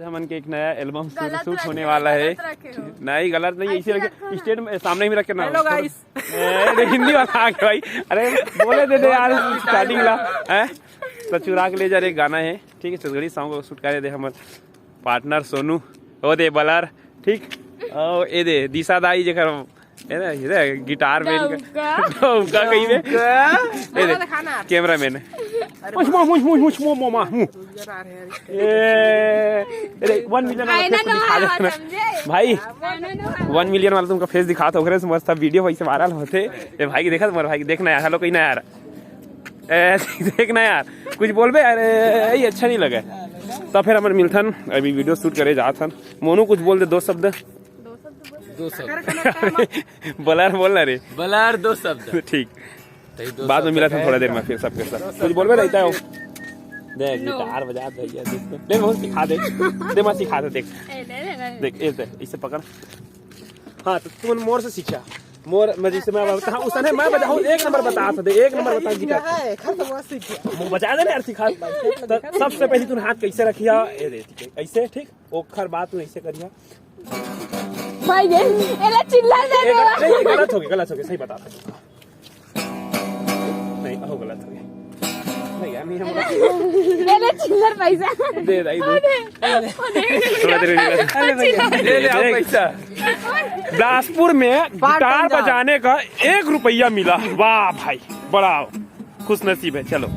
हमन के एक नया एल्बम शूट होने वाला है। नहीं गलत नहीं, इसी रखे स्टेट में सामने भी रखे ना। हेलो गाइस, हिंदी वाला आ गया भाई। अरे बोले दे यार स्टार्टिंग ला है तो चुरा के ले जा रहे गाना है। ठीक है, छत्तीसगढ़ी सॉन्ग को शूट करे दे हमारे पार्टनर सोनू ओ दे बलर। ठीक ओ ए दे दिशा दाई जेकर है ना, ये गिटार में उनका कहीं में ए दे कैमरामैन मुझ मोमा 1 मिलियन भाई 1 मिलियन वाला तुमका फेस दिखा तो मस्त वीडियो वैसे वायरल होते। ए भाई देखा तुम्हारे भाई देखना यार। हेलो कहीं ना यार देखना यार, कुछ बोल बे। अरे ये अच्छा नहीं लगा तो फिर हमारे मिलथन अभी वीडियो शूट करे जात हन। मोनू कुछ बोल दे, 2 शब्द बलार बोलना रे, बलार 2 शब्द। ठीक, बाद में मिला था थोड़ा देर में फिर सबके साथ। कुछ बोलबे रहता है वो देख गिटार बजा भैया ले बहुत सिखा दे मैं सिखा दे। देख इसे पकड़। हाँ तो तुम मोर से सीखा। मोर मैं जैसे मैं बता उसने मैं बजाऊं 1 नंबर बता दे, 1 नंबर बता गिटार वो बजा दे यार सिखा। सबसे पहले तू हाथ कैसे रखिया ऐसे, ठीक ओखर बात तू ऐसे करिया भाई ये एला चिल्ला दे नहीं गलत हो गया सही बता नहीं हो गलत हो गया नहीं यार नहीं हम एला चिल्लर पैसा दे थोड़ा देर ले आओ पैसा। बिलासपुर में गिटार बजाने का 1 रुपया मिला। वाह भाई बड़ा खुश नसीब है। चलो